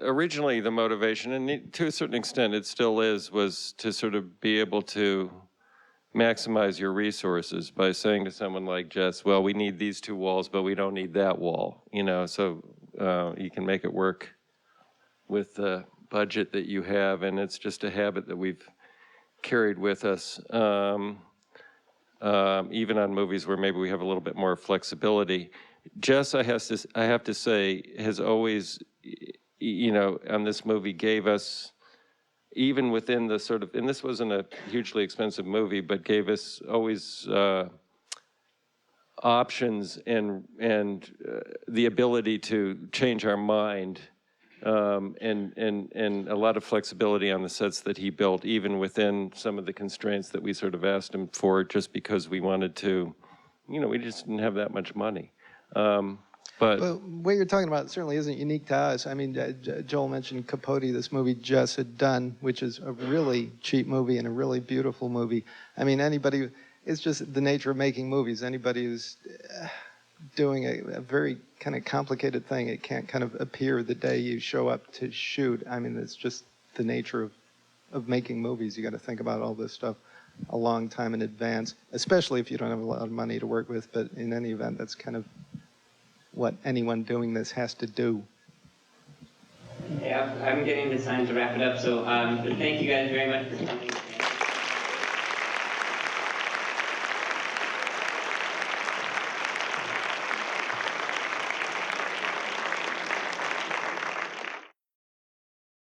originally the motivation, and to a certain extent it still is, was to sort of be able to maximize your resources by saying to someone like Jess, well, we need these two walls, but we don't need that wall, you know, so you can make it work with the budget that you have, and it's just a habit that we've carried with us, even on movies where maybe we have a little bit more flexibility. Jess, I have to say, has always, you know, on this movie gave us, even within the sort of, and this wasn't a hugely expensive movie, but gave us always options and the ability to change our mind, and a lot of flexibility on the sets that he built, even within some of the constraints that we sort of asked him for, just because we wanted to, we just didn't have that much money. But
what you're talking about certainly isn't unique to us. I mean, Joel mentioned Capote, this movie Jess had done, which is a really cheap movie and a really beautiful movie. I mean, anybody, it's just the nature of making movies. Anybody who's doing a very kind of complicated thing, it can't kind of appear the day you show up to shoot. I mean, it's just the nature of making movies. You got to think about all this stuff a long time in advance, especially if you don't have a lot of money to work with. But in any event, that's kind of what anyone doing this has to do.
Yeah, I'm getting the time to wrap it up, so thank you guys very much for coming.